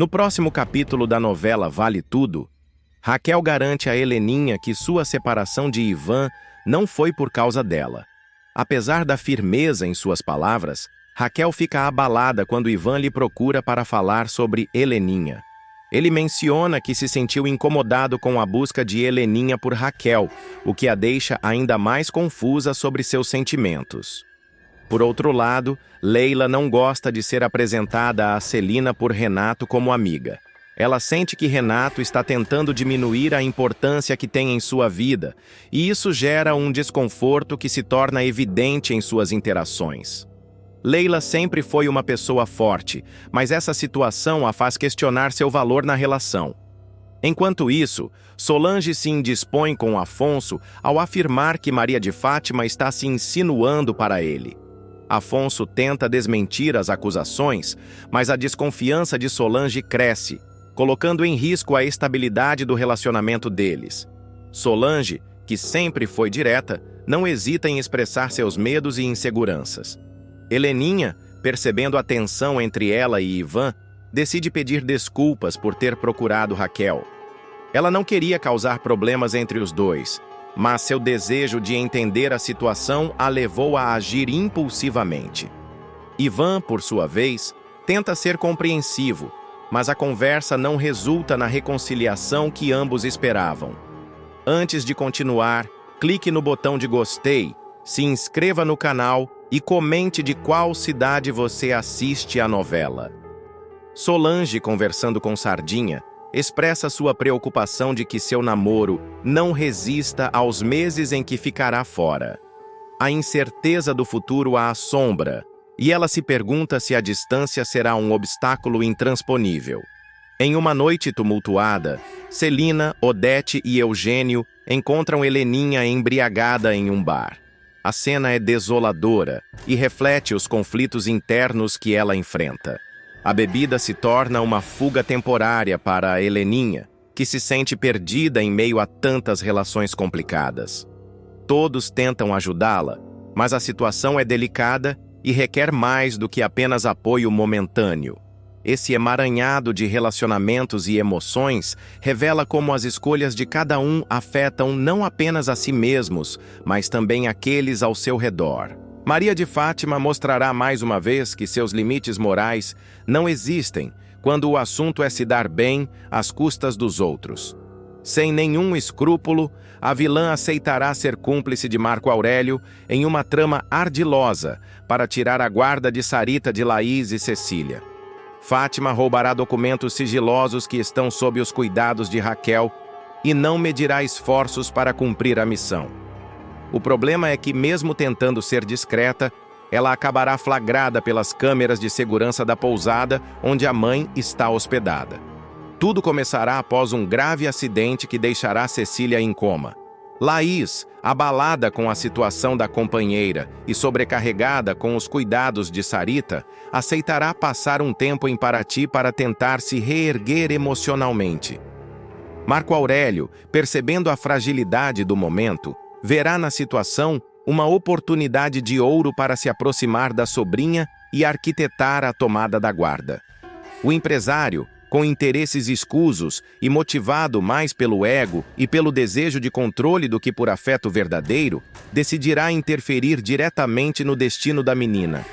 No próximo capítulo da novela Vale Tudo, Raquel garante a Heleninha que sua separação de Ivan não foi por causa dela. Apesar da firmeza em suas palavras, Raquel fica abalada quando Ivan lhe procura para falar sobre Heleninha. Ele menciona que se sentiu incomodado com a busca de Heleninha por Raquel, o que a deixa ainda mais confusa sobre seus sentimentos. Por outro lado, Leila não gosta de ser apresentada a Celina por Renato como amiga. Ela sente que Renato está tentando diminuir a importância que tem em sua vida, e isso gera um desconforto que se torna evidente em suas interações. Leila sempre foi uma pessoa forte, mas essa situação a faz questionar seu valor na relação. Enquanto isso, Solange se indispõe com Afonso ao afirmar que Maria de Fátima está se insinuando para ele. Afonso tenta desmentir as acusações, mas a desconfiança de Solange cresce, colocando em risco a estabilidade do relacionamento deles. Solange, que sempre foi direta, não hesita em expressar seus medos e inseguranças. Heleninha, percebendo a tensão entre ela e Ivan, decide pedir desculpas por ter procurado Raquel. Ela não queria causar problemas entre os dois, mas seu desejo de entender a situação a levou a agir impulsivamente. Ivan, por sua vez, tenta ser compreensivo, mas a conversa não resulta na reconciliação que ambos esperavam. Antes de continuar, clique no botão de gostei, se inscreva no canal e comente de qual cidade você assiste a novela. Solange, conversando com Sardinha, expressa sua preocupação de que seu namoro não resista aos meses em que ficará fora. A incerteza do futuro a assombra, e ela se pergunta se a distância será um obstáculo intransponível. Em uma noite tumultuada, Celina, Odete e Eugênio encontram Heleninha embriagada em um bar. A cena é desoladora e reflete os conflitos internos que ela enfrenta. A bebida se torna uma fuga temporária para a Heleninha, que se sente perdida em meio a tantas relações complicadas. Todos tentam ajudá-la, mas a situação é delicada e requer mais do que apenas apoio momentâneo. Esse emaranhado de relacionamentos e emoções revela como as escolhas de cada um afetam não apenas a si mesmos, mas também aqueles ao seu redor. Maria de Fátima mostrará mais uma vez que seus limites morais não existem quando o assunto é se dar bem às custas dos outros. Sem nenhum escrúpulo, a vilã aceitará ser cúmplice de Marco Aurélio em uma trama ardilosa para tirar a guarda de Sarita de Laís e Cecília. Fátima roubará documentos sigilosos que estão sob os cuidados de Raquel e não medirá esforços para cumprir a missão. O problema é que, mesmo tentando ser discreta, ela acabará flagrada pelas câmeras de segurança da pousada onde a mãe está hospedada. Tudo começará após um grave acidente que deixará Cecília em coma. Laís, abalada com a situação da companheira e sobrecarregada com os cuidados de Sarita, aceitará passar um tempo em Paraty para tentar se reerguer emocionalmente. Marco Aurélio, percebendo a fragilidade do momento, verá na situação uma oportunidade de ouro para se aproximar da sobrinha e arquitetar a tomada da guarda. O empresário, com interesses escusos e motivado mais pelo ego e pelo desejo de controle do que por afeto verdadeiro, decidirá interferir diretamente no destino da menina.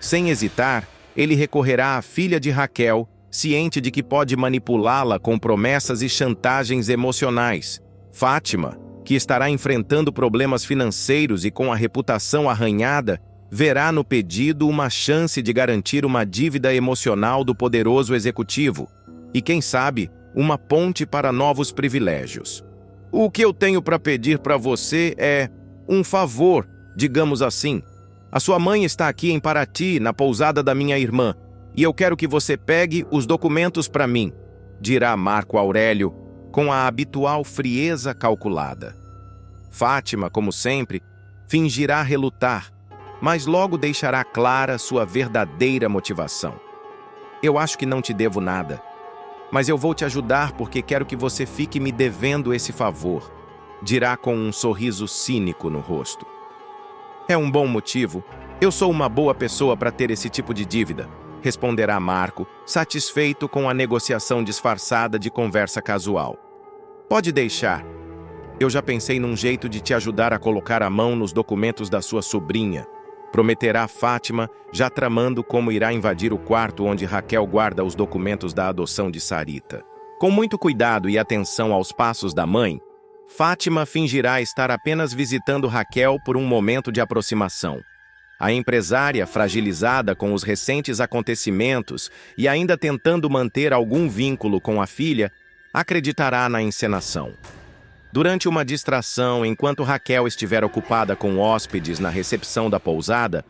Sem hesitar, ele recorrerá à filha de Raquel, ciente de que pode manipulá-la com promessas e chantagens emocionais. Fátima, que estará enfrentando problemas financeiros e com a reputação arranhada, verá no pedido uma chance de garantir uma dívida emocional do poderoso executivo e, quem sabe, uma ponte para novos privilégios. O que eu tenho para pedir para você é um favor, digamos assim. A sua mãe está aqui em Paraty, na pousada da minha irmã, e eu quero que você pegue os documentos para mim, dirá Marco Aurélio, com a habitual frieza calculada. Fátima, como sempre, fingirá relutar, mas logo deixará clara sua verdadeira motivação. Eu acho que não te devo nada, mas eu vou te ajudar porque quero que você fique me devendo esse favor, dirá com um sorriso cínico no rosto. É um bom motivo. Eu sou uma boa pessoa para ter esse tipo de dívida. responderá Marco, satisfeito com a negociação disfarçada de conversa casual. Pode deixar. Eu já pensei num jeito de te ajudar a colocar a mão nos documentos da sua sobrinha, prometerá Fátima, já tramando como irá invadir o quarto onde Raquel guarda os documentos da adoção de Sarita. Com muito cuidado e atenção aos passos da mãe, Fátima fingirá estar apenas visitando Raquel por um momento de aproximação. A empresária, fragilizada com os recentes acontecimentos e ainda tentando manter algum vínculo com a filha, acreditará na encenação. Durante uma distração, enquanto Raquel estiver ocupada com hóspedes na recepção da pousada,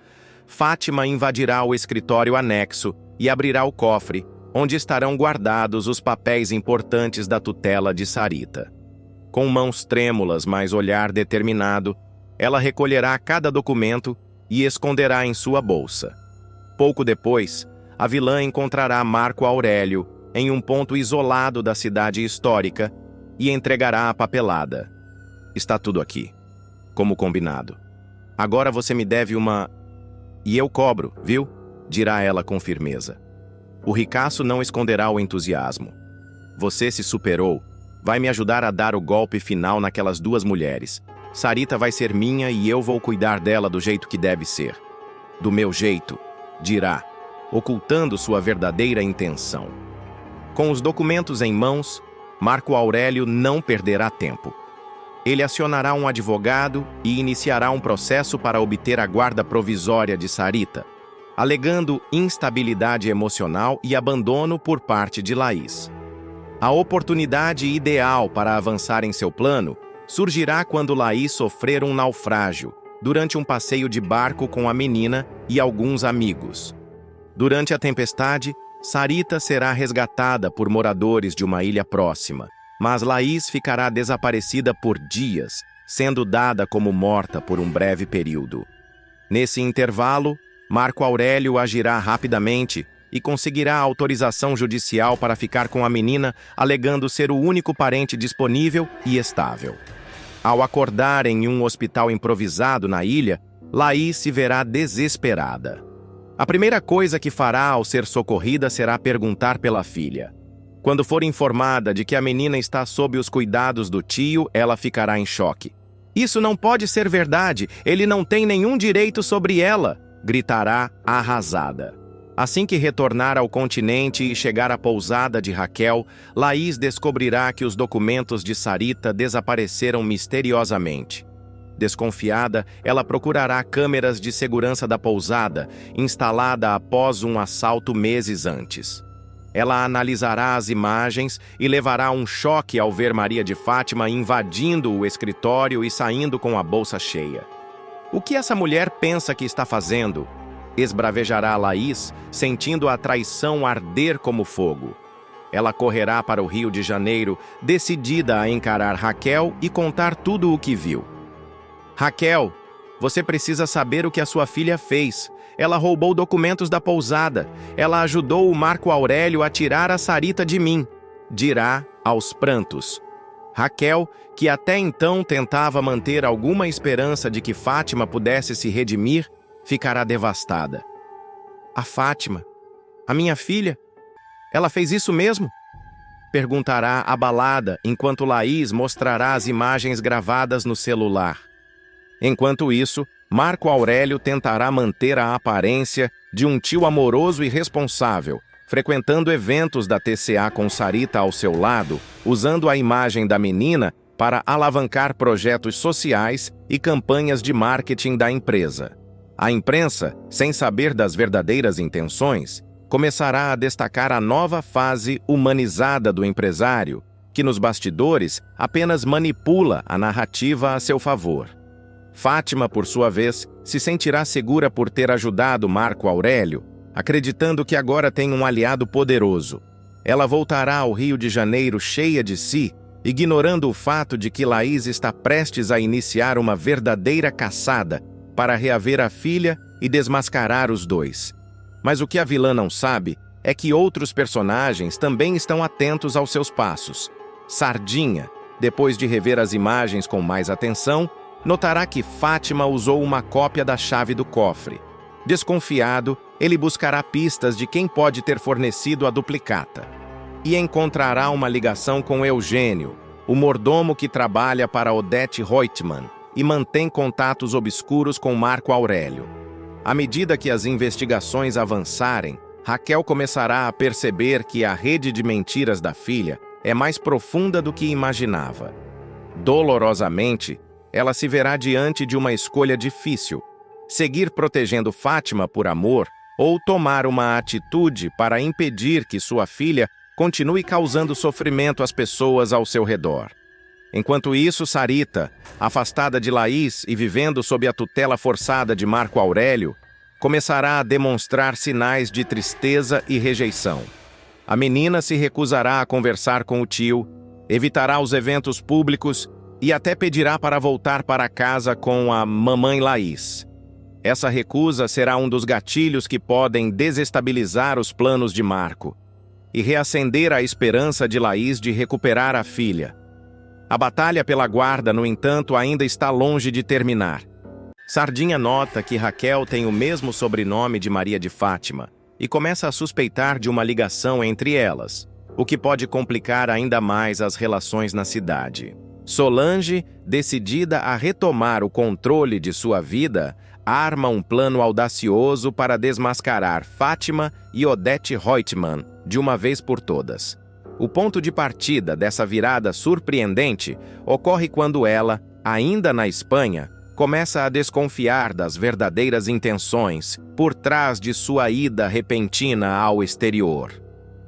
Fátima invadirá o escritório anexo e abrirá o cofre, onde estarão guardados os papéis importantes da tutela de Sarita. Com mãos trêmulas, mas olhar determinado, ela recolherá cada documento e esconderá em sua bolsa. Pouco depois, a vilã encontrará Marco Aurélio em um ponto isolado da cidade histórica e entregará a papelada. Está tudo aqui, como combinado. Agora você me deve uma... E eu cobro, viu? Dirá ela com firmeza. O ricaço não esconderá o entusiasmo. Você se superou. Vai me ajudar a dar o golpe final naquelas duas mulheres. Sarita vai ser minha e eu vou cuidar dela do jeito que deve ser. Do meu jeito, dirá, ocultando sua verdadeira intenção. Com os documentos em mãos, Marco Aurélio não perderá tempo. Ele acionará um advogado e iniciará um processo para obter a guarda provisória de Sarita, alegando instabilidade emocional e abandono por parte de Laís. A oportunidade ideal para avançar em seu plano surgirá quando Laís sofrer um naufrágio, durante um passeio de barco com a menina e alguns amigos. Durante a tempestade, Sarita será resgatada por moradores de uma ilha próxima, mas Laís ficará desaparecida por dias, sendo dada como morta por um breve período. Nesse intervalo, Marco Aurélio agirá rapidamente e conseguirá autorização judicial para ficar com a menina, alegando ser o único parente disponível e estável. Ao acordar em um hospital improvisado na ilha, Laís se verá desesperada. A primeira coisa que fará ao ser socorrida será perguntar pela filha. Quando for informada de que a menina está sob os cuidados do tio, ela ficará em choque. "Isso não pode ser verdade, ele não tem nenhum direito sobre ela", gritará arrasada. Assim que retornar ao continente e chegar à pousada de Raquel, Laís descobrirá que os documentos de Sarita desapareceram misteriosamente. Desconfiada, ela procurará câmeras de segurança da pousada, instalada após um assalto meses antes. Ela analisará as imagens e levará um choque ao ver Maria de Fátima invadindo o escritório e saindo com a bolsa cheia. "O que essa mulher pensa que está fazendo?", esbravejará Laís, sentindo a traição arder como fogo. Ela correrá para o Rio de Janeiro, decidida a encarar Raquel e contar tudo o que viu. "Raquel, você precisa saber o que a sua filha fez. Ela roubou documentos da pousada. Ela ajudou o Marco Aurélio a tirar a Sarita de mim", dirá aos prantos. Raquel, que até então tentava manter alguma esperança de que Fátima pudesse se redimir, ficará devastada. "A Fátima, a minha filha, ela fez isso mesmo?", perguntará abalada, enquanto Laís mostrará as imagens gravadas no celular. Enquanto isso, Marco Aurélio tentará manter a aparência de um tio amoroso e responsável, frequentando eventos da TCA com Sarita ao seu lado, usando a imagem da menina para alavancar projetos sociais e campanhas de marketing da empresa. A imprensa, sem saber das verdadeiras intenções, começará a destacar a nova fase humanizada do empresário, que nos bastidores apenas manipula a narrativa a seu favor. Fátima, por sua vez, se sentirá segura por ter ajudado Marco Aurélio, acreditando que agora tem um aliado poderoso. Ela voltará ao Rio de Janeiro cheia de si, ignorando o fato de que Laís está prestes a iniciar uma verdadeira caçada para reaver a filha e desmascarar os dois. Mas o que a vilã não sabe é que outros personagens também estão atentos aos seus passos. Sardinha, depois de rever as imagens com mais atenção, notará que Fátima usou uma cópia da chave do cofre. Desconfiado, ele buscará pistas de quem pode ter fornecido a duplicata. E encontrará uma ligação com Eugênio, o mordomo que trabalha para Odete Reutemann e mantém contatos obscuros com Marco Aurélio. À medida que as investigações avançarem, Raquel começará a perceber que a rede de mentiras da filha é mais profunda do que imaginava. Dolorosamente, ela se verá diante de uma escolha difícil: seguir protegendo Fátima por amor ou tomar uma atitude para impedir que sua filha continue causando sofrimento às pessoas ao seu redor. Enquanto isso, Sarita, afastada de Laís e vivendo sob a tutela forçada de Marco Aurélio, começará a demonstrar sinais de tristeza e rejeição. A menina se recusará a conversar com o tio, evitará os eventos públicos e até pedirá para voltar para casa com a mamãe Laís. Essa recusa será um dos gatilhos que podem desestabilizar os planos de Marco e reacender a esperança de Laís de recuperar a filha. A batalha pela guarda, no entanto, ainda está longe de terminar. Sardinha nota que Raquel tem o mesmo sobrenome de Maria de Fátima e começa a suspeitar de uma ligação entre elas, o que pode complicar ainda mais as relações na cidade. Solange, decidida a retomar o controle de sua vida, arma um plano audacioso para desmascarar Fátima e Odete Reutemann de uma vez por todas. O ponto de partida dessa virada surpreendente ocorre quando ela, ainda na Espanha, começa a desconfiar das verdadeiras intenções por trás de sua ida repentina ao exterior.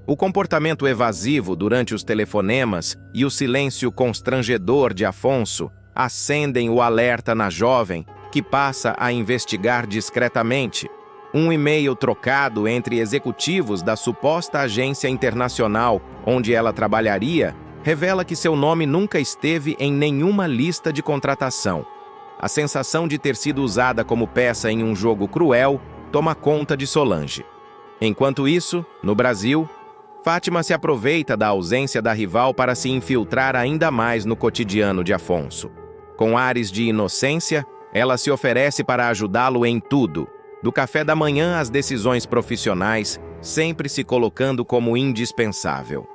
O comportamento evasivo durante os telefonemas e o silêncio constrangedor de Afonso acendem o alerta na jovem, que passa a investigar discretamente. Um e-mail trocado entre executivos da suposta agência internacional onde ela trabalharia revela que seu nome nunca esteve em nenhuma lista de contratação. A sensação de ter sido usada como peça em um jogo cruel toma conta de Solange. Enquanto isso, no Brasil, Fátima se aproveita da ausência da rival para se infiltrar ainda mais no cotidiano de Afonso. Com ares de inocência, ela se oferece para ajudá-lo em tudo, do café da manhã às decisões profissionais, sempre se colocando como indispensável.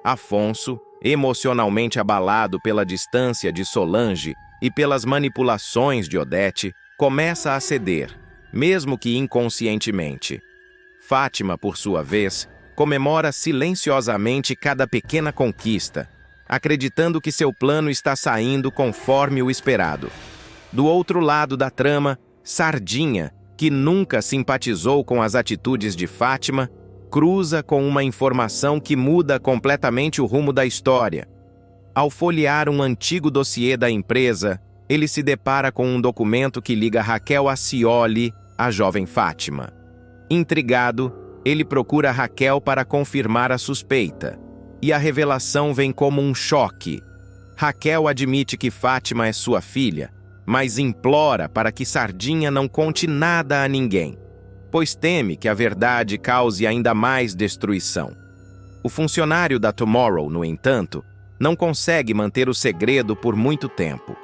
Afonso, emocionalmente abalado pela distância de Solange e pelas manipulações de Odete, começa a ceder, mesmo que inconscientemente. Fátima, por sua vez, comemora silenciosamente cada pequena conquista, acreditando que seu plano está saindo conforme o esperado. Do outro lado da trama, Sardinha, que nunca simpatizou com as atitudes de Fátima, cruza com uma informação que muda completamente o rumo da história. Ao folhear um antigo dossiê da empresa, ele se depara com um documento que liga Raquel Acioli à jovem Fátima. Intrigado, ele procura Raquel para confirmar a suspeita, e a revelação vem como um choque. Raquel admite que Fátima é sua filha, mas implora para que Sardinha não conte nada a ninguém, pois teme que a verdade cause ainda mais destruição. O funcionário da Tomorrow, no entanto, não consegue manter o segredo por muito tempo.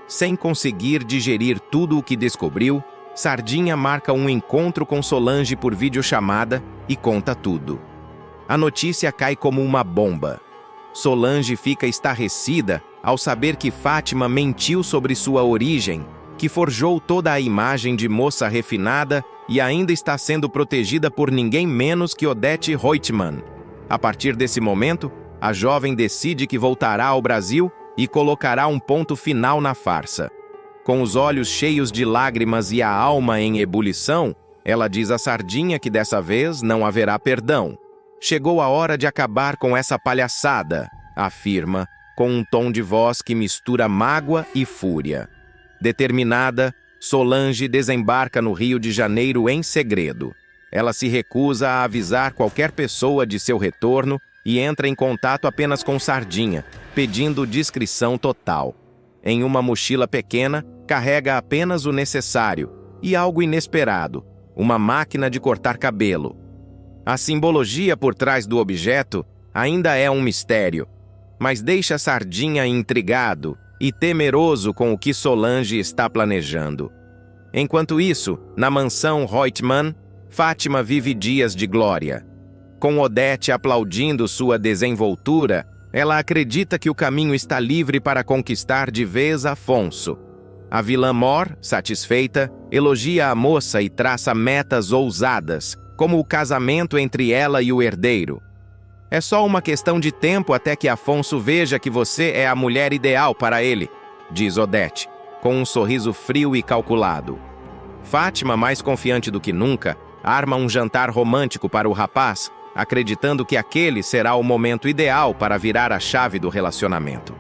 Sem conseguir digerir tudo o que descobriu, Sardinha marca um encontro com Solange por videochamada e conta tudo. A notícia cai como uma bomba. Solange fica estarrecida ao saber que Fátima mentiu sobre sua origem, que forjou toda a imagem de moça refinada e ainda está sendo protegida por ninguém menos que Odete Reutemann. A partir desse momento, a jovem decide que voltará ao Brasil e colocará um ponto final na farsa. Com os olhos cheios de lágrimas e a alma em ebulição, ela diz a Sardinha que dessa vez não haverá perdão. Chegou a hora de acabar com essa palhaçada, afirma, com um tom de voz que mistura mágoa e fúria. Determinada, Solange desembarca no Rio de Janeiro em segredo. Ela se recusa a avisar qualquer pessoa de seu retorno e entra em contato apenas com Sardinha, pedindo discrição total. Em uma mochila pequena, carrega apenas o necessário e algo inesperado, uma máquina de cortar cabelo. A simbologia por trás do objeto ainda é um mistério, mas deixa Sardinha intrigado e temeroso com o que Solange está planejando. Enquanto isso, na mansão Reutemann, Fátima vive dias de glória. Com Odete aplaudindo sua desenvoltura, ela acredita que o caminho está livre para conquistar de vez Afonso. A vilã Mor, satisfeita, elogia a moça e traça metas ousadas, como o casamento entre ela e o herdeiro. É só uma questão de tempo até que Afonso veja que você é a mulher ideal para ele, diz Odete, com um sorriso frio e calculado. Fátima, mais confiante do que nunca, arma um jantar romântico para o rapaz, acreditando que aquele será o momento ideal para virar a chave do relacionamento.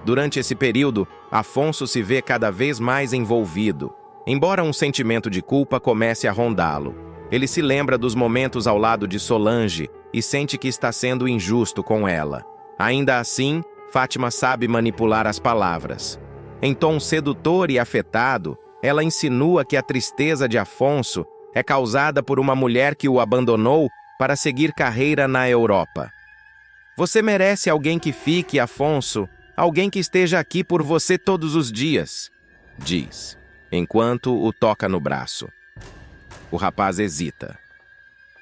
Durante esse período, Afonso se vê cada vez mais envolvido. Embora um sentimento de culpa comece a rondá-lo, ele se lembra dos momentos ao lado de Solange e sente que está sendo injusto com ela. Ainda assim, Fátima sabe manipular as palavras. Em tom sedutor e afetado, ela insinua que a tristeza de Afonso é causada por uma mulher que o abandonou para seguir carreira na Europa. Você merece alguém que fique, Afonso, alguém que esteja aqui por você todos os dias, diz, enquanto o toca no braço. O rapaz hesita.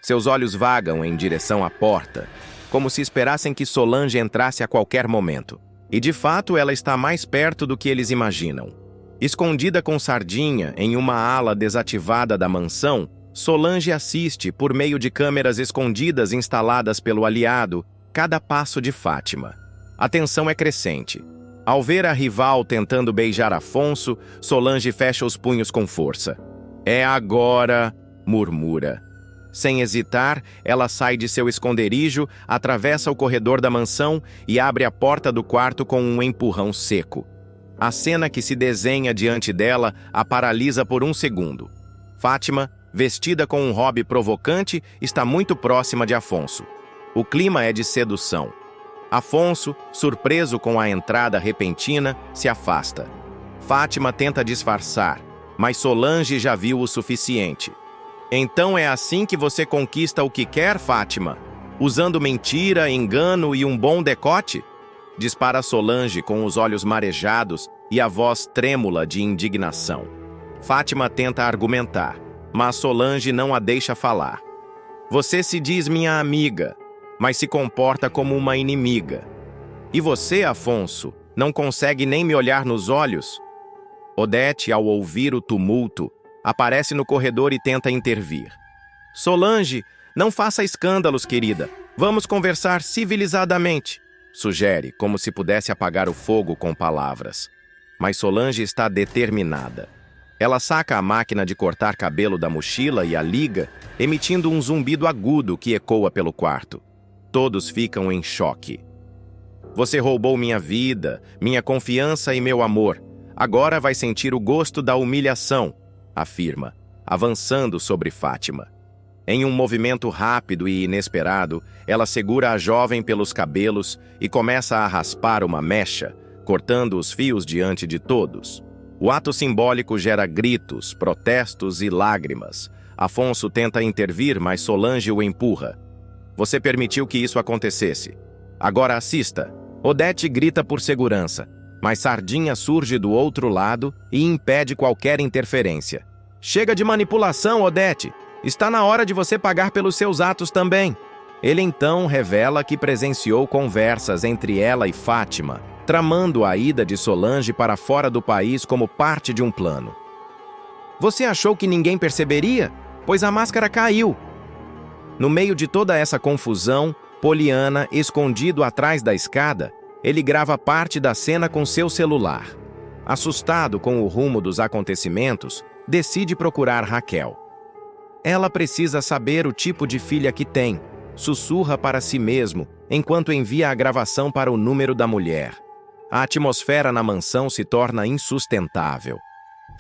Seus olhos vagam em direção à porta, como se esperassem que Solange entrasse a qualquer momento. E de fato ela está mais perto do que eles imaginam. Escondida com Sardinha em uma ala desativada da mansão, Solange assiste, por meio de câmeras escondidas instaladas pelo aliado, cada passo de Fátima. A tensão é crescente. Ao ver a rival tentando beijar Afonso, Solange fecha os punhos com força. É agora, murmura. Sem hesitar, ela sai de seu esconderijo, atravessa o corredor da mansão e abre a porta do quarto com um empurrão seco. A cena que se desenha diante dela a paralisa por um segundo. Fátima, vestida com um robe provocante, está muito próxima de Afonso. O clima é de sedução. Afonso, surpreso com a entrada repentina, se afasta. Fátima tenta disfarçar, mas Solange já viu o suficiente. Então é assim que você conquista o que quer, Fátima? Usando mentira, engano e um bom decote? Dispara Solange com os olhos marejados e a voz trêmula de indignação. Fátima tenta argumentar, mas Solange não a deixa falar. Você se diz minha amiga, mas se comporta como uma inimiga. E você, Afonso, não consegue nem me olhar nos olhos? Odete, ao ouvir o tumulto, aparece no corredor e tenta intervir. Solange, não faça escândalos, querida. Vamos conversar civilizadamente, sugere, como se pudesse apagar o fogo com palavras. Mas Solange está determinada. Ela saca a máquina de cortar cabelo da mochila e a liga, emitindo um zumbido agudo que ecoa pelo quarto. Todos ficam em choque. Você roubou minha vida, minha confiança e meu amor. Agora vai sentir o gosto da humilhação, afirma, avançando sobre Fátima. Em um movimento rápido e inesperado, ela segura a jovem pelos cabelos e começa a raspar uma mecha, cortando os fios diante de todos. O ato simbólico gera gritos, protestos e lágrimas. Afonso tenta intervir, mas Solange o empurra. Você permitiu que isso acontecesse. Agora assista. Odete grita por segurança, mas Sardinha surge do outro lado e impede qualquer interferência. Chega de manipulação, Odete! Está na hora de você pagar pelos seus atos também. Ele então revela que presenciou conversas entre ela e Fátima, tramando a ida de Solange para fora do país como parte de um plano. Você achou que ninguém perceberia? Pois a máscara caiu. No meio de toda essa confusão, Poliana, escondido atrás da escada, ele grava parte da cena com seu celular. Assustado com o rumo dos acontecimentos, decide procurar Raquel. Ela precisa saber o tipo de filha que tem, sussurra para si mesmo, enquanto envia a gravação para o número da mulher. A atmosfera na mansão se torna insustentável.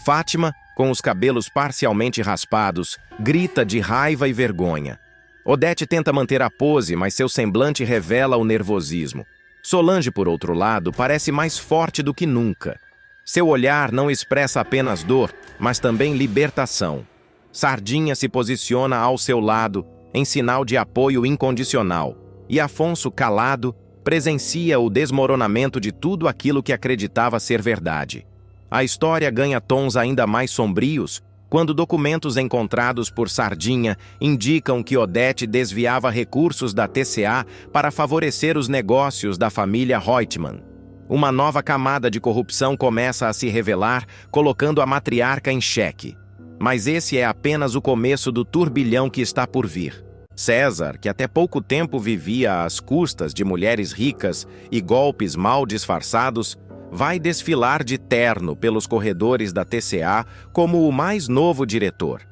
Fátima, com os cabelos parcialmente raspados, grita de raiva e vergonha. Odete tenta manter a pose, mas seu semblante revela o nervosismo. Solange, por outro lado, parece mais forte do que nunca. Seu olhar não expressa apenas dor, mas também libertação. Sardinha se posiciona ao seu lado, em sinal de apoio incondicional, e Afonso, calado, presencia o desmoronamento de tudo aquilo que acreditava ser verdade. A história ganha tons ainda mais sombrios quando documentos encontrados por Sardinha indicam que Odete desviava recursos da TCA para favorecer os negócios da família Reutemann. Uma nova camada de corrupção começa a se revelar, colocando a matriarca em xeque. Mas esse é apenas o começo do turbilhão que está por vir. César, que até pouco tempo vivia às custas de mulheres ricas e golpes mal disfarçados, vai desfilar de terno pelos corredores da TCA como o mais novo diretor.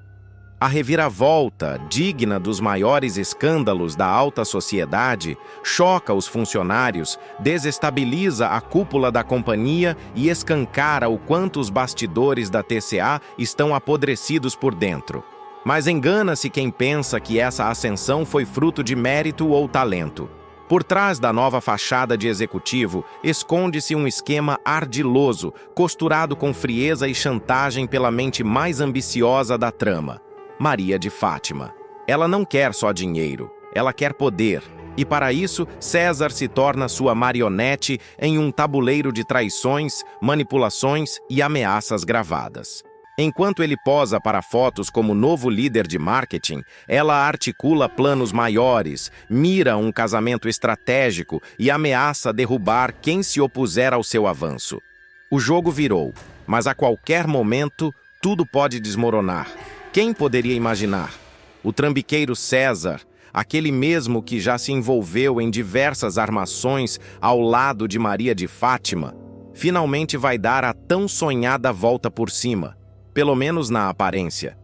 A reviravolta, digna dos maiores escândalos da alta sociedade, choca os funcionários, desestabiliza a cúpula da companhia e escancara o quanto os bastidores da TCA estão apodrecidos por dentro. Mas engana-se quem pensa que essa ascensão foi fruto de mérito ou talento. Por trás da nova fachada de executivo, esconde-se um esquema ardiloso, costurado com frieza e chantagem pela mente mais ambiciosa da trama, Maria de Fátima. Ela não quer só dinheiro, ela quer poder. E para isso, César se torna sua marionete em um tabuleiro de traições, manipulações e ameaças gravadas. Enquanto ele posa para fotos como novo líder de marketing, ela articula planos maiores, mira um casamento estratégico e ameaça derrubar quem se opuser ao seu avanço. O jogo virou, mas a qualquer momento tudo pode desmoronar. Quem poderia imaginar? O trambiqueiro César, aquele mesmo que já se envolveu em diversas armações ao lado de Maria de Fátima, finalmente vai dar a tão sonhada volta por cima. Pelo menos na aparência.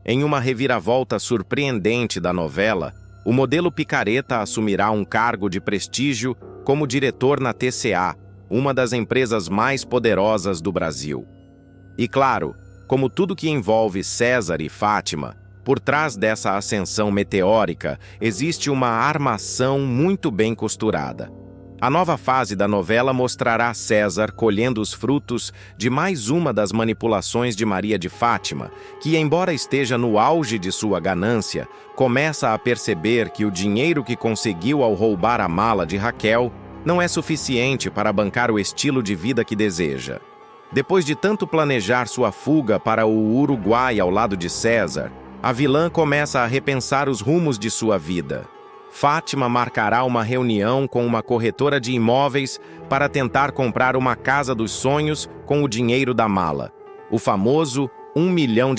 Em uma reviravolta surpreendente da novela, o modelo picareta assumirá um cargo de prestígio como diretor na TCA, uma das empresas mais poderosas do Brasil. E claro, como tudo que envolve César e Fátima, por trás dessa ascensão meteórica existe uma armação muito bem costurada. A nova fase da novela mostrará César colhendo os frutos de mais uma das manipulações de Maria de Fátima, que, embora esteja no auge de sua ganância, começa a perceber que o dinheiro que conseguiu ao roubar a mala de Raquel não é suficiente para bancar o estilo de vida que deseja. Depois de tanto planejar sua fuga para o Uruguai ao lado de César, a vilã começa a repensar os rumos de sua vida. Fátima marcará uma reunião com uma corretora de imóveis para tentar comprar uma casa dos sonhos com o dinheiro da mala, o famoso $1 milhão.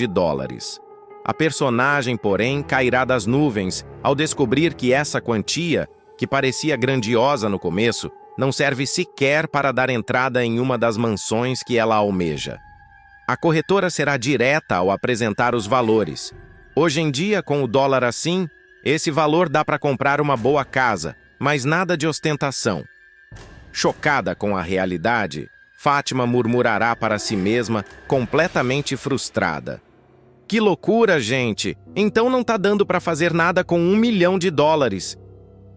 A personagem, porém, cairá das nuvens ao descobrir que essa quantia, que parecia grandiosa no começo, não serve sequer para dar entrada em uma das mansões que ela almeja. A corretora será direta ao apresentar os valores. Hoje em dia, com o dólar assim, esse valor dá para comprar uma boa casa, mas nada de ostentação. Chocada com a realidade, Fátima murmurará para si mesma, completamente frustrada. Que loucura, gente! Então não tá dando para fazer nada com $1 milhão.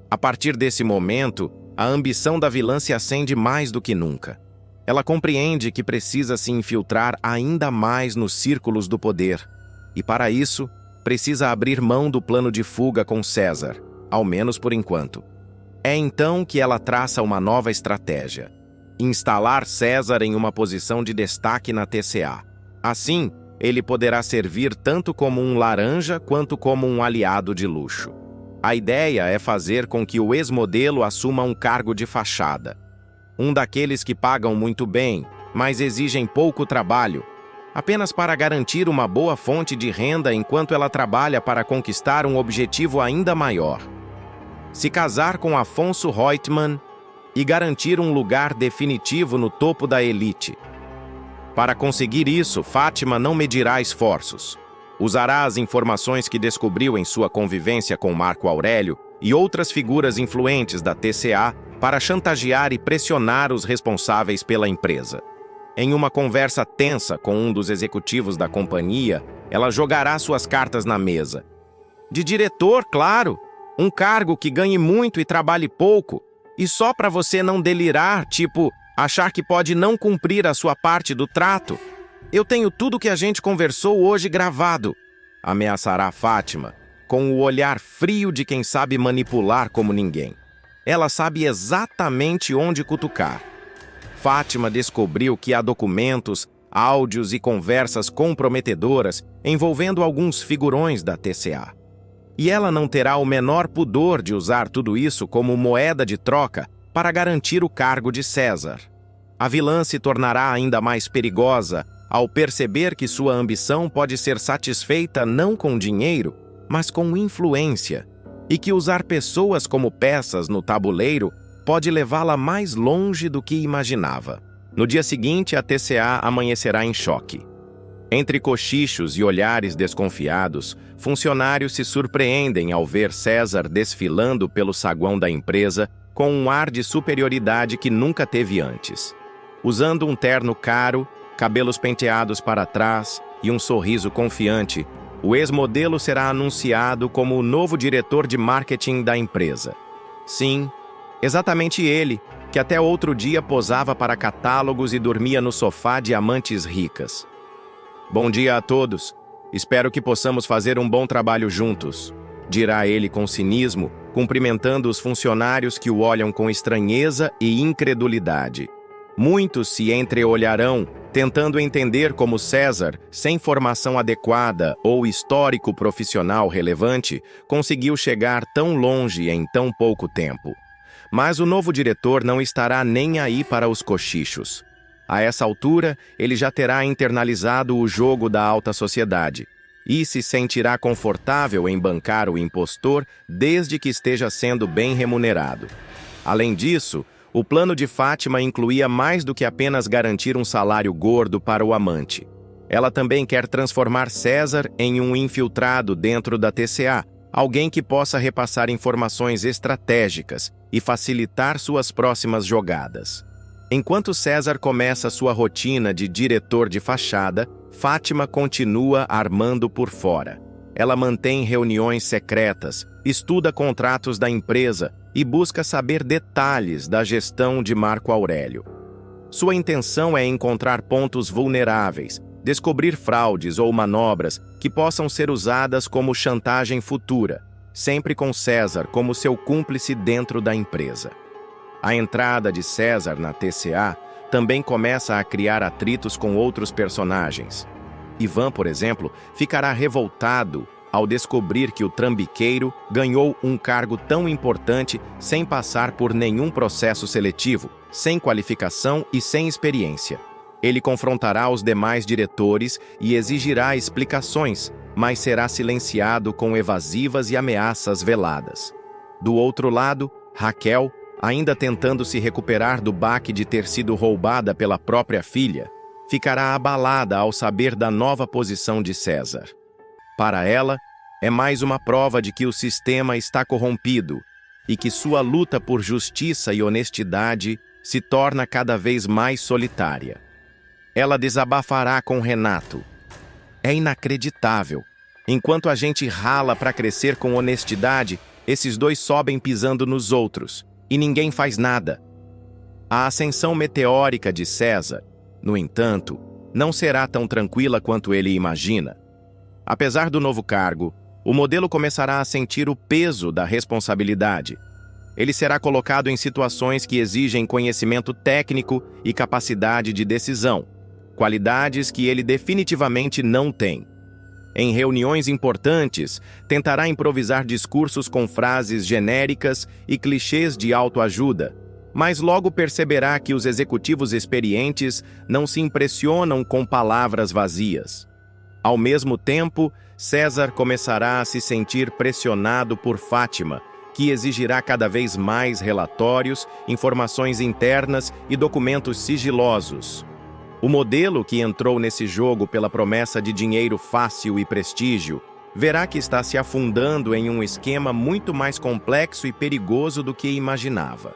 A partir desse momento, a ambição da vilã se acende mais do que nunca. Ela compreende que precisa se infiltrar ainda mais nos círculos do poder. E para isso, precisa abrir mão do plano de fuga com César, ao menos por enquanto. É então que ela traça uma nova estratégia: instalar César em uma posição de destaque na TCA. Assim, ele poderá servir tanto como um laranja quanto como um aliado de luxo. A ideia é fazer com que o ex-modelo assuma um cargo de fachada. Um daqueles que pagam muito bem, mas exigem pouco trabalho, apenas para garantir uma boa fonte de renda enquanto ela trabalha para conquistar um objetivo ainda maior: se casar com Afonso Reutemann e garantir um lugar definitivo no topo da elite. Para conseguir isso, Fátima não medirá esforços. Usará as informações que descobriu em sua convivência com Marco Aurélio e outras figuras influentes da TCA para chantagear e pressionar os responsáveis pela empresa. Em uma conversa tensa com um dos executivos da companhia, ela jogará suas cartas na mesa. De diretor, claro, um cargo que ganhe muito e trabalhe pouco, e só para você não delirar, tipo, achar que pode não cumprir a sua parte do trato. Eu tenho tudo que a gente conversou hoje gravado, ameaçará Fátima, com o olhar frio de quem sabe manipular como ninguém. Ela sabe exatamente onde cutucar. Fátima descobriu que há documentos, áudios e conversas comprometedoras envolvendo alguns figurões da TCA. E ela não terá o menor pudor de usar tudo isso como moeda de troca para garantir o cargo de César. A vilã se tornará ainda mais perigosa ao perceber que sua ambição pode ser satisfeita não com dinheiro, mas com influência, e que usar pessoas como peças no tabuleiro pode levá-la mais longe do que imaginava. No dia seguinte, a TCA amanhecerá em choque. Entre cochichos e olhares desconfiados, funcionários se surpreendem ao ver César desfilando pelo saguão da empresa com um ar de superioridade que nunca teve antes. Usando um terno caro, cabelos penteados para trás e um sorriso confiante, o ex-modelo será anunciado como o novo diretor de marketing da empresa. Sim, exatamente ele, que até outro dia posava para catálogos e dormia no sofá de amantes ricas. Bom dia a todos. Espero que possamos fazer um bom trabalho juntos, dirá ele com cinismo, cumprimentando os funcionários que o olham com estranheza e incredulidade. Muitos se entreolharão, tentando entender como César, sem formação adequada ou histórico profissional relevante, conseguiu chegar tão longe em tão pouco tempo. Mas o novo diretor não estará nem aí para os cochichos. A essa altura, ele já terá internalizado o jogo da alta sociedade e se sentirá confortável em bancar o impostor desde que esteja sendo bem remunerado. Além disso, o plano de Fátima incluía mais do que apenas garantir um salário gordo para o amante. Ela também quer transformar César em um infiltrado dentro da TCA, alguém que possa repassar informações estratégicas e facilitar suas próximas jogadas. Enquanto César começa sua rotina de diretor de fachada, Fátima continua armando por fora. Ela mantém reuniões secretas, estuda contratos da empresa e busca saber detalhes da gestão de Marco Aurélio. Sua intenção é encontrar pontos vulneráveis, descobrir fraudes ou manobras que possam ser usadas como chantagem futura, sempre com César como seu cúmplice dentro da empresa. A entrada de César na TCA também começa a criar atritos com outros personagens. Ivan, por exemplo, ficará revoltado ao descobrir que o trambiqueiro ganhou um cargo tão importante sem passar por nenhum processo seletivo, sem qualificação e sem experiência. Ele confrontará os demais diretores e exigirá explicações, mas será silenciado com evasivas e ameaças veladas. Do outro lado, Raquel, ainda tentando se recuperar do baque de ter sido roubada pela própria filha, ficará abalada ao saber da nova posição de César. Para ela, é mais uma prova de que o sistema está corrompido e que sua luta por justiça e honestidade se torna cada vez mais solitária. Ela desabafará com Renato. É inacreditável. Enquanto a gente rala para crescer com honestidade, esses dois sobem pisando nos outros. E ninguém faz nada. A ascensão meteórica de César, no entanto, não será tão tranquila quanto ele imagina. Apesar do novo cargo, o modelo começará a sentir o peso da responsabilidade. Ele será colocado em situações que exigem conhecimento técnico e capacidade de decisão, qualidades que ele definitivamente não tem. Em reuniões importantes, tentará improvisar discursos com frases genéricas e clichês de autoajuda, mas logo perceberá que os executivos experientes não se impressionam com palavras vazias. Ao mesmo tempo, César começará a se sentir pressionado por Fátima, que exigirá cada vez mais relatórios, informações internas e documentos sigilosos. O modelo que entrou nesse jogo pela promessa de dinheiro fácil e prestígio, verá que está se afundando em um esquema muito mais complexo e perigoso do que imaginava.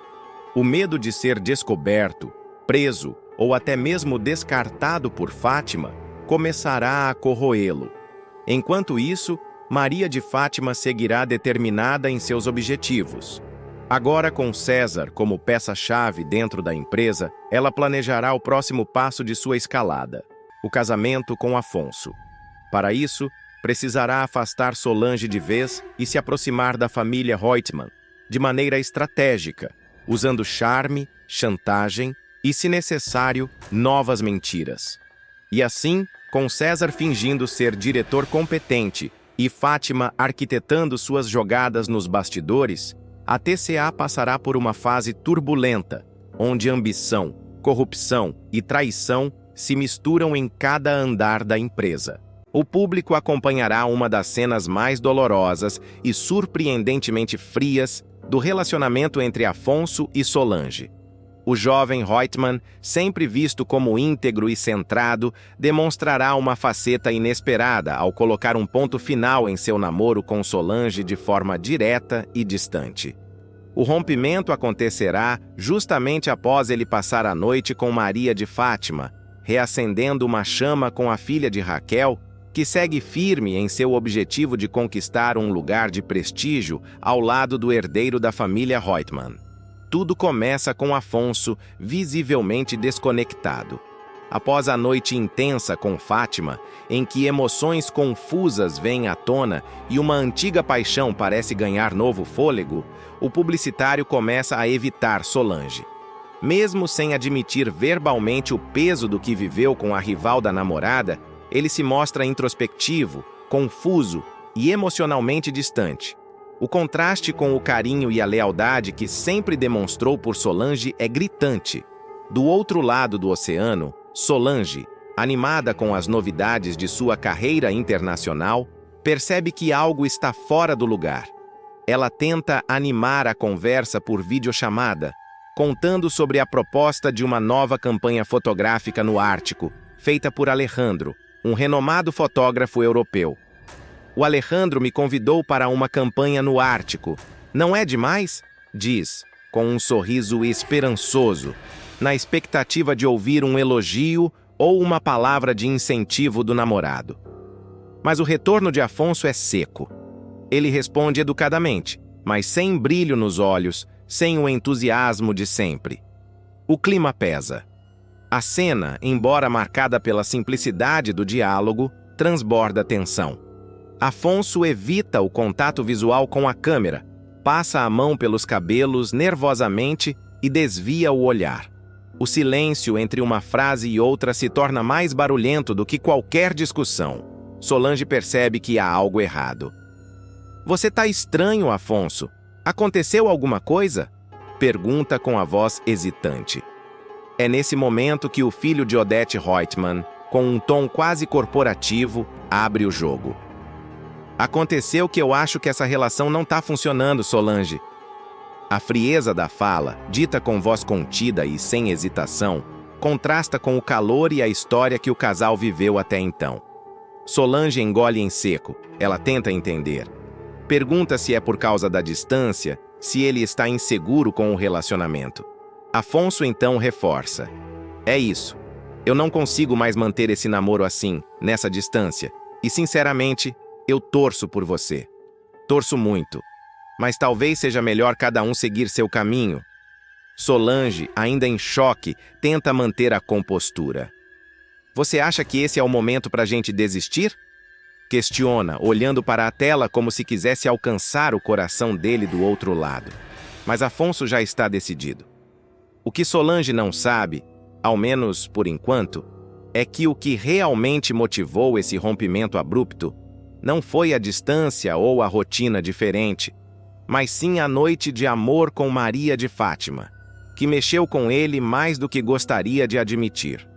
O medo de ser descoberto, preso ou até mesmo descartado por Fátima começará a corroê-lo. Enquanto isso, Maria de Fátima seguirá determinada em seus objetivos. Agora, com César como peça-chave dentro da empresa, ela planejará o próximo passo de sua escalada, o casamento com Afonso. Para isso, precisará afastar Solange de vez e se aproximar da família Reutemann, de maneira estratégica, usando charme, chantagem e, se necessário, novas mentiras. E assim, com César fingindo ser diretor competente e Fátima arquitetando suas jogadas nos bastidores, a TCA passará por uma fase turbulenta, onde ambição, corrupção e traição se misturam em cada andar da empresa. O público acompanhará uma das cenas mais dolorosas e surpreendentemente frias do relacionamento entre Afonso e Solange. O jovem Reutemann, sempre visto como íntegro e centrado, demonstrará uma faceta inesperada ao colocar um ponto final em seu namoro com Solange de forma direta e distante. O rompimento acontecerá justamente após ele passar a noite com Maria de Fátima, reacendendo uma chama com a filha de Raquel, que segue firme em seu objetivo de conquistar um lugar de prestígio ao lado do herdeiro da família Reutemann. Tudo começa com Afonso visivelmente desconectado. Após a noite intensa com Fátima, em que emoções confusas vêm à tona e uma antiga paixão parece ganhar novo fôlego, o publicitário começa a evitar Solange. Mesmo sem admitir verbalmente o peso do que viveu com a rival da namorada, ele se mostra introspectivo, confuso e emocionalmente distante. O contraste com o carinho e a lealdade que sempre demonstrou por Solange é gritante. Do outro lado do oceano, Solange, animada com as novidades de sua carreira internacional, percebe que algo está fora do lugar. Ela tenta animar a conversa por videochamada, contando sobre a proposta de uma nova campanha fotográfica no Ártico, feita por Alejandro, um renomado fotógrafo europeu. O Alejandro me convidou para uma campanha no Ártico. Não é demais? Diz, com um sorriso esperançoso, na expectativa de ouvir um elogio ou uma palavra de incentivo do namorado. Mas o retorno de Afonso é seco. Ele responde educadamente, mas sem brilho nos olhos, sem o entusiasmo de sempre. O clima pesa. A cena, embora marcada pela simplicidade do diálogo, transborda tensão. Afonso evita o contato visual com a câmera, passa a mão pelos cabelos nervosamente e desvia o olhar. O silêncio entre uma frase e outra se torna mais barulhento do que qualquer discussão. Solange percebe que há algo errado. "Você tá estranho, Afonso. Aconteceu alguma coisa?" Pergunta com a voz hesitante. É nesse momento que o filho de Odete Reutemann, com um tom quase corporativo, abre o jogo. "Aconteceu que eu acho que essa relação não tá funcionando, Solange." A frieza da fala, dita com voz contida e sem hesitação, contrasta com o calor e a história que o casal viveu até então. Solange engole em seco. Ela tenta entender. Pergunta se é por causa da distância, se ele está inseguro com o relacionamento. Afonso então reforça. "É isso. Eu não consigo mais manter esse namoro assim, nessa distância. E, sinceramente, eu torço por você. Torço muito. Mas talvez seja melhor cada um seguir seu caminho." Solange, ainda em choque, tenta manter a compostura. "Você acha que esse é o momento para a gente desistir?" Questiona, olhando para a tela como se quisesse alcançar o coração dele do outro lado. Mas Afonso já está decidido. O que Solange não sabe, ao menos por enquanto, é que o que realmente motivou esse rompimento abrupto não foi a distância ou a rotina diferente, mas sim a noite de amor com Maria de Fátima, que mexeu com ele mais do que gostaria de admitir.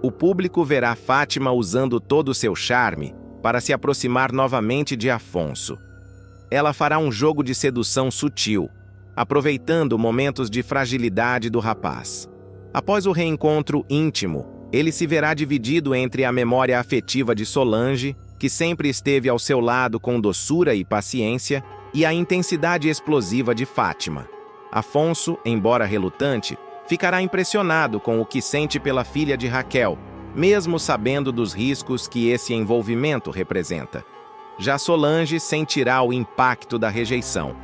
O público verá Fátima usando todo o seu charme para se aproximar novamente de Afonso. Ela fará um jogo de sedução sutil, aproveitando momentos de fragilidade do rapaz. Após o reencontro íntimo, ele se verá dividido entre a memória afetiva de Solange, que sempre esteve ao seu lado com doçura e paciência, e a intensidade explosiva de Fátima. Afonso, embora relutante, ficará impressionado com o que sente pela filha de Raquel, mesmo sabendo dos riscos que esse envolvimento representa. Já Solange sentirá o impacto da rejeição.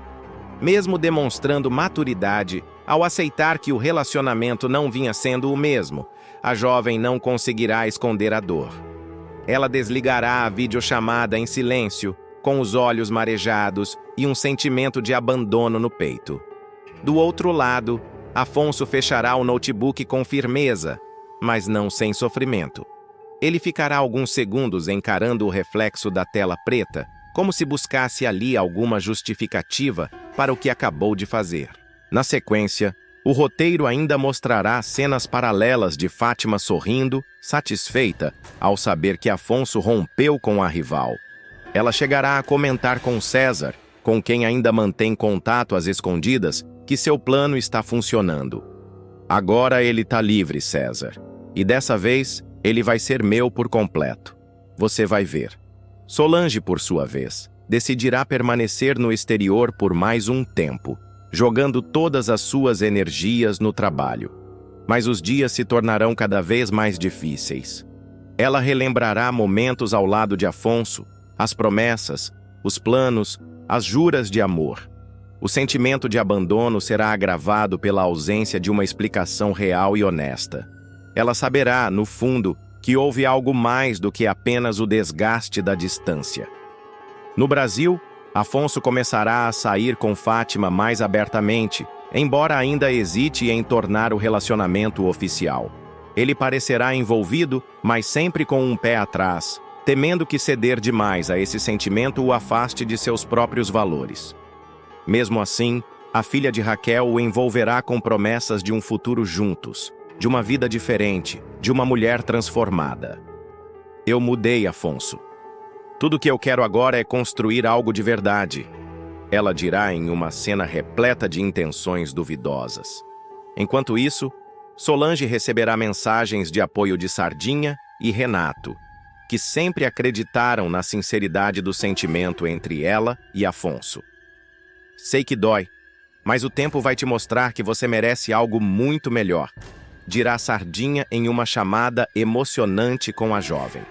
Mesmo demonstrando maturidade, ao aceitar que o relacionamento não vinha sendo o mesmo, a jovem não conseguirá esconder a dor. Ela desligará a videochamada em silêncio, com os olhos marejados e um sentimento de abandono no peito. Do outro lado, Afonso fechará o notebook com firmeza, mas não sem sofrimento. Ele ficará alguns segundos encarando o reflexo da tela preta, como se buscasse ali alguma justificativa para o que acabou de fazer. Na sequência, o roteiro ainda mostrará cenas paralelas de Fátima sorrindo, satisfeita, ao saber que Afonso rompeu com a rival. Ela chegará a comentar com César, com quem ainda mantém contato às escondidas, que seu plano está funcionando. Agora ele está livre, César. E dessa vez, ele vai ser meu por completo. Você vai ver. Solange, por sua vez, decidirá permanecer no exterior por mais um tempo, jogando todas as suas energias no trabalho. Mas os dias se tornarão cada vez mais difíceis. Ela relembrará momentos ao lado de Afonso, as promessas, os planos, as juras de amor. O sentimento de abandono será agravado pela ausência de uma explicação real e honesta. Ela saberá, no fundo, que houve algo mais do que apenas o desgaste da distância. No Brasil, Afonso começará a sair com Fátima mais abertamente, embora ainda hesite em tornar o relacionamento oficial. Ele parecerá envolvido, mas sempre com um pé atrás, temendo que ceder demais a esse sentimento o afaste de seus próprios valores. Mesmo assim, a filha de Raquel o envolverá com promessas de um futuro juntos, de uma vida diferente, de uma mulher transformada. Eu mudei, Afonso. Tudo que eu quero agora é construir algo de verdade, ela dirá em uma cena repleta de intenções duvidosas. Enquanto isso, Solange receberá mensagens de apoio de Sardinha e Renato, que sempre acreditaram na sinceridade do sentimento entre ela e Afonso. Sei que dói, mas o tempo vai te mostrar que você merece algo muito melhor, dirá Sardinha em uma chamada emocionante com a jovem.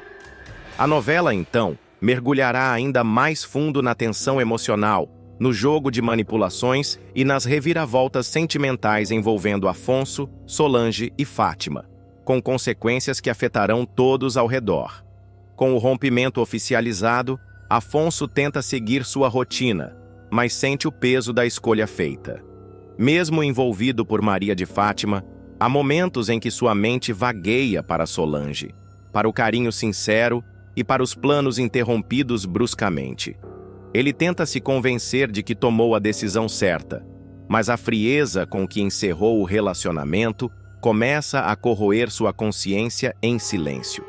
A novela, então, mergulhará ainda mais fundo na tensão emocional, no jogo de manipulações e nas reviravoltas sentimentais envolvendo Afonso, Solange e Fátima, com consequências que afetarão todos ao redor. Com o rompimento oficializado, Afonso tenta seguir sua rotina, mas sente o peso da escolha feita. Mesmo envolvido por Maria de Fátima, há momentos em que sua mente vagueia para Solange, para o carinho sincero e para os planos interrompidos bruscamente. Ele tenta se convencer de que tomou a decisão certa, mas a frieza com que encerrou o relacionamento começa a corroer sua consciência em silêncio.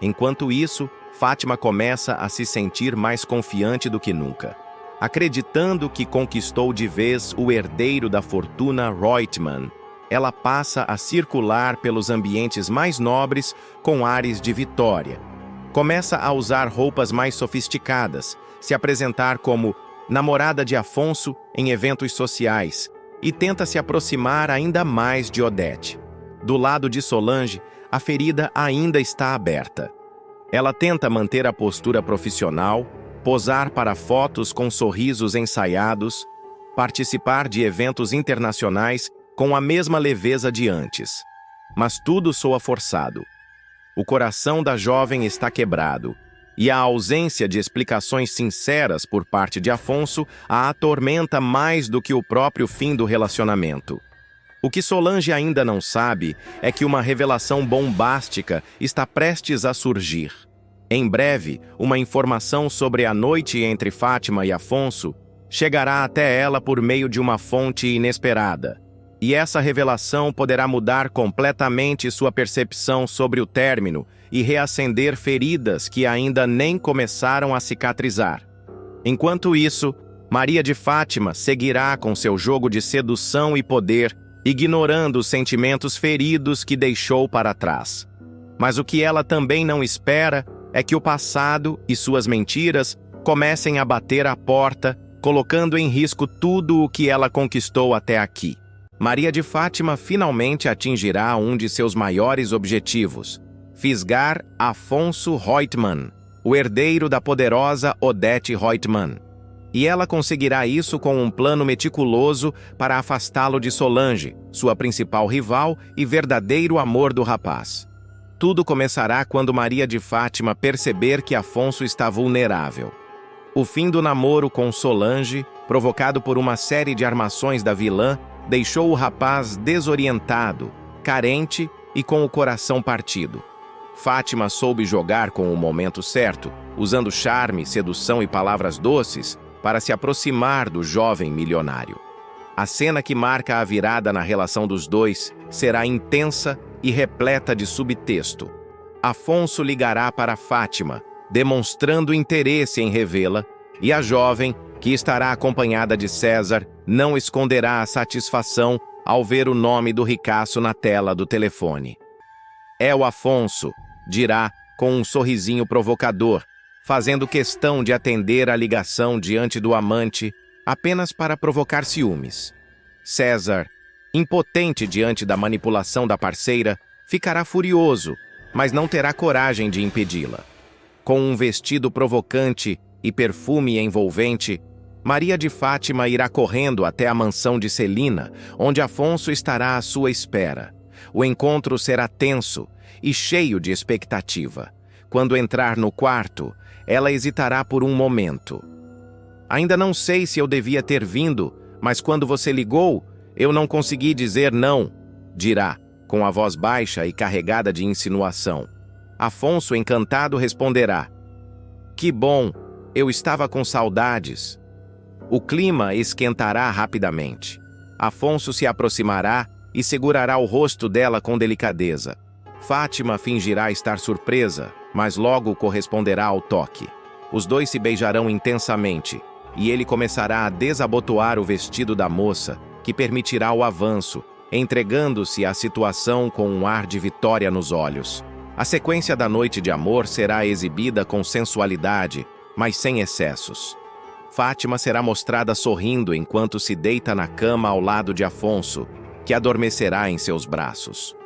Enquanto isso, Fátima começa a se sentir mais confiante do que nunca. Acreditando que conquistou de vez o herdeiro da fortuna Reutemann, ela passa a circular pelos ambientes mais nobres com ares de vitória. Começa a usar roupas mais sofisticadas, se apresentar como namorada de Afonso em eventos sociais e tenta se aproximar ainda mais de Odete. Do lado de Solange, a ferida ainda está aberta. Ela tenta manter a postura profissional, posar para fotos com sorrisos ensaiados, participar de eventos internacionais com a mesma leveza de antes. Mas tudo soa forçado. O coração da jovem está quebrado, e a ausência de explicações sinceras por parte de Afonso a atormenta mais do que o próprio fim do relacionamento. O que Solange ainda não sabe é que uma revelação bombástica está prestes a surgir. Em breve, uma informação sobre a noite entre Fátima e Afonso chegará até ela por meio de uma fonte inesperada. E essa revelação poderá mudar completamente sua percepção sobre o término e reacender feridas que ainda nem começaram a cicatrizar. Enquanto isso, Maria de Fátima seguirá com seu jogo de sedução e poder, ignorando os sentimentos feridos que deixou para trás. Mas o que ela também não espera é que o passado e suas mentiras comecem a bater à porta, colocando em risco tudo o que ela conquistou até aqui. Maria de Fátima finalmente atingirá um de seus maiores objetivos: fisgar Afonso Reutemann, o herdeiro da poderosa Odete Reutemann. E ela conseguirá isso com um plano meticuloso para afastá-lo de Solange, sua principal rival e verdadeiro amor do rapaz. Tudo começará quando Maria de Fátima perceber que Afonso está vulnerável. O fim do namoro com Solange, provocado por uma série de armações da vilã, deixou o rapaz desorientado, carente e com o coração partido. Fátima soube jogar com o momento certo, usando charme, sedução e palavras doces para se aproximar do jovem milionário. A cena que marca a virada na relação dos dois será intensa e repleta de subtexto. Afonso ligará para Fátima, demonstrando interesse em revê-la, e a jovem, que estará acompanhada de César, não esconderá a satisfação ao ver o nome do ricaço na tela do telefone. "É o Afonso", dirá com um sorrisinho provocador, fazendo questão de atender a ligação diante do amante apenas para provocar ciúmes. César, impotente diante da manipulação da parceira, ficará furioso, mas não terá coragem de impedi-la. Com um vestido provocante e perfume envolvente, Maria de Fátima irá correndo até a mansão de Celina, onde Afonso estará à sua espera. O encontro será tenso e cheio de expectativa. Quando entrar no quarto, ela hesitará por um momento. "Ainda não sei se eu devia ter vindo, mas quando você ligou, eu não consegui dizer não", dirá, com a voz baixa e carregada de insinuação. Afonso, encantado, responderá: "Que bom, eu estava com saudades." O clima esquentará rapidamente. Afonso se aproximará e segurará o rosto dela com delicadeza. Fátima fingirá estar surpresa, mas logo corresponderá ao toque. Os dois se beijarão intensamente, e ele começará a desabotoar o vestido da moça, que permitirá o avanço, entregando-se à situação com um ar de vitória nos olhos. A sequência da noite de amor será exibida com sensualidade, mas sem excessos. Fátima será mostrada sorrindo enquanto se deita na cama ao lado de Afonso, que adormecerá em seus braços.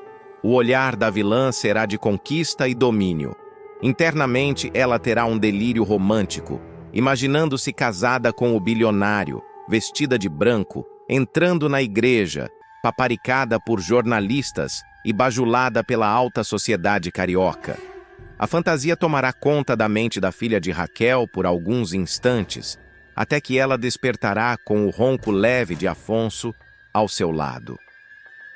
O olhar da vilã será de conquista e domínio. Internamente, ela terá um delírio romântico, imaginando-se casada com o bilionário, vestida de branco, entrando na igreja, paparicada por jornalistas e bajulada pela alta sociedade carioca. A fantasia tomará conta da mente da filha de Raquel por alguns instantes, até que ela despertará com o ronco leve de Afonso ao seu lado.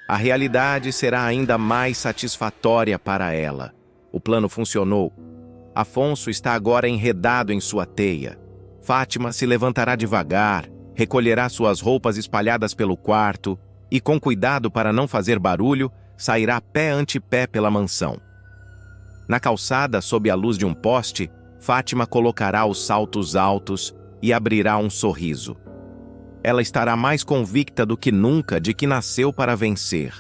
A realidade será ainda mais satisfatória para ela. O plano funcionou. Afonso está agora enredado em sua teia. Fátima se levantará devagar, recolherá suas roupas espalhadas pelo quarto e, com cuidado para não fazer barulho, sairá pé ante pé pela mansão. Na calçada, sob a luz de um poste, Fátima colocará os saltos altos e abrirá um sorriso. Ela estará mais convicta do que nunca de que nasceu para vencer.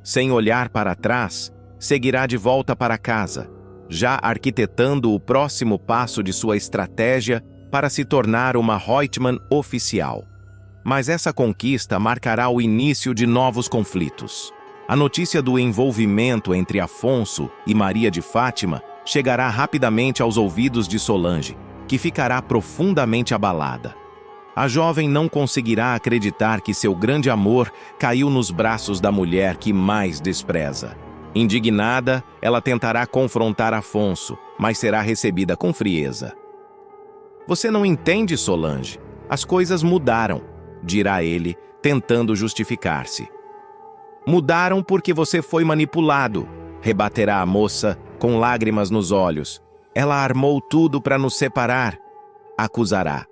Sem olhar para trás, seguirá de volta para casa, já arquitetando o próximo passo de sua estratégia para se tornar uma Reutemann oficial. Mas essa conquista marcará o início de novos conflitos. A notícia do envolvimento entre Afonso e Maria de Fátima chegará rapidamente aos ouvidos de Solange, que ficará profundamente abalada. A jovem não conseguirá acreditar que seu grande amor caiu nos braços da mulher que mais despreza. Indignada, ela tentará confrontar Afonso, mas será recebida com frieza. "Você não entende, Solange. As coisas mudaram", dirá ele, tentando justificar-se. "Mudaram porque você foi manipulado", rebaterá a moça, com lágrimas nos olhos. "Ela armou tudo para nos separar", acusará.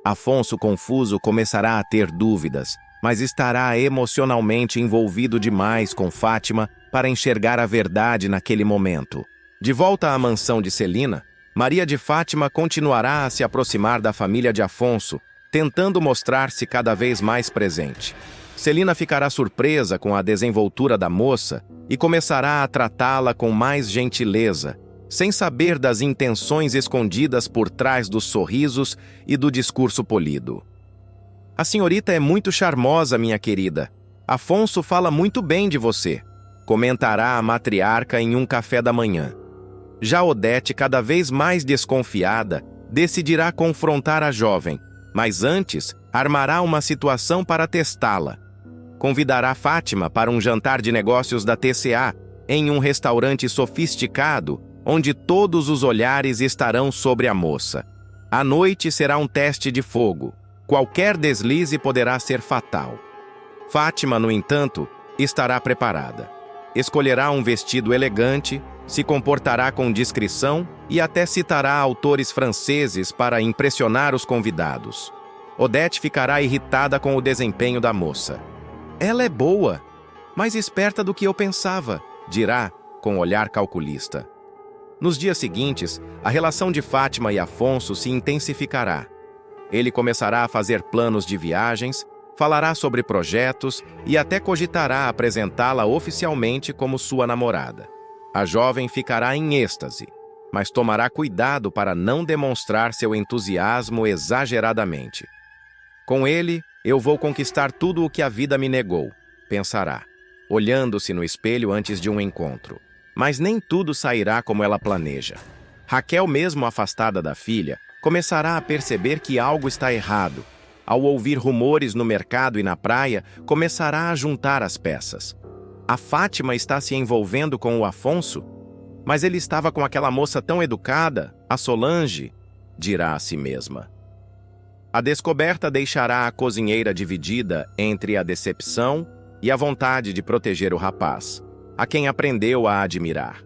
Afonso, confuso, começará a ter dúvidas, mas estará emocionalmente envolvido demais com Fátima para enxergar a verdade naquele momento. De volta à mansão de Celina, Maria de Fátima continuará a se aproximar da família de Afonso, tentando mostrar-se cada vez mais presente. Celina ficará surpresa com a desenvoltura da moça e começará a tratá-la com mais gentileza, sem saber das intenções escondidas por trás dos sorrisos e do discurso polido. "A senhorita é muito charmosa, minha querida. Afonso fala muito bem de você", comentará a matriarca em um café da manhã. Já Odete, cada vez mais desconfiada, decidirá confrontar a jovem, mas antes armará uma situação para testá-la. Convidará Fátima para um jantar de negócios da TCA, em um restaurante sofisticado, onde todos os olhares estarão sobre a moça. A noite será um teste de fogo. Qualquer deslize poderá ser fatal. Fátima, no entanto, estará preparada. escolherá um vestido elegante, se comportará com discrição e até citará autores franceses para impressionar os convidados. Odete ficará irritada com o desempenho da moça. Ela é boa, mais esperta do que eu pensava, dirá, com olhar calculista. Nos dias seguintes, a relação de Fátima e Afonso se intensificará. Ele começará a fazer planos de viagens, falará sobre projetos e até cogitará apresentá-la oficialmente como sua namorada. A jovem ficará em êxtase, mas tomará cuidado para não demonstrar seu entusiasmo exageradamente. Com ele, eu vou conquistar tudo o que a vida me negou, pensará, olhando-se no espelho antes de um encontro. Mas nem tudo sairá como ela planeja. Raquel, mesmo afastada da filha, começará a perceber que algo está errado. Ao ouvir rumores no mercado e na praia, começará a juntar as peças. A Fátima está se envolvendo com o Afonso? Mas ele estava com aquela moça tão educada, a Solange, dirá a si mesma. A descoberta deixará a cozinheira dividida entre a decepção e a vontade de proteger o rapaz, a quem aprendeu a admirar.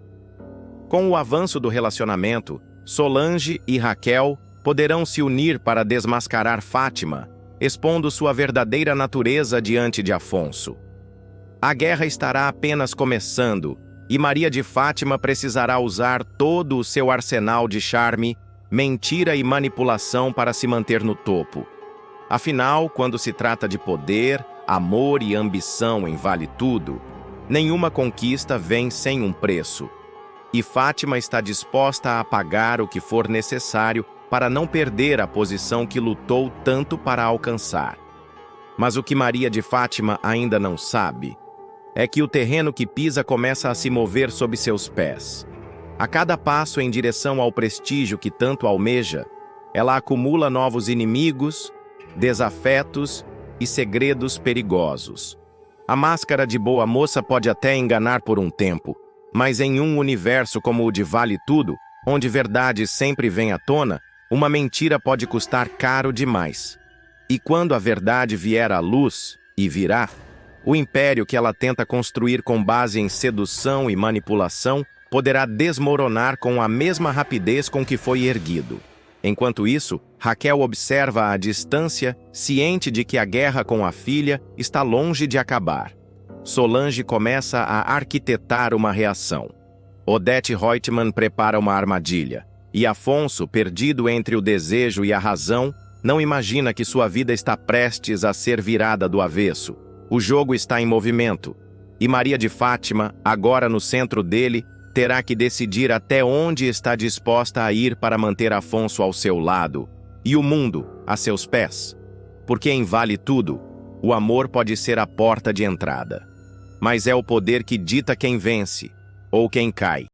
Com o avanço do relacionamento, Solange e Raquel poderão se unir para desmascarar Fátima, expondo sua verdadeira natureza diante de Afonso. A guerra estará apenas começando e Maria de Fátima precisará usar todo o seu arsenal de charme, mentira e manipulação para se manter no topo. Afinal, quando se trata de poder, amor e ambição em Vale Tudo, nenhuma conquista vem sem um preço. E Fátima está disposta a pagar o que for necessário para não perder a posição que lutou tanto para alcançar. Mas o que Maria de Fátima ainda não sabe é que o terreno que pisa começa a se mover sob seus pés. A cada passo em direção ao prestígio que tanto almeja, ela acumula novos inimigos, desafetos e segredos perigosos. A máscara de boa moça pode até enganar por um tempo, mas em um universo como o de Vale Tudo, onde verdade sempre vem à tona, uma mentira pode custar caro demais. E quando a verdade vier à luz, e virá, o império que ela tenta construir com base em sedução e manipulação poderá desmoronar com a mesma rapidez com que foi erguido. Enquanto isso, Raquel observa à distância, ciente de que a guerra com a filha está longe de acabar. Solange começa a arquitetar uma reação. Odete Reutemann prepara uma armadilha. E Afonso, perdido entre o desejo e a razão, não imagina que sua vida está prestes a ser virada do avesso. O jogo está em movimento. E Maria de Fátima, agora no centro dele, terá que decidir até onde está disposta a ir para manter Afonso ao seu lado e o mundo a seus pés. Porque em Vale Tudo, o amor pode ser a porta de entrada. Mas é o poder que dita quem vence ou quem cai.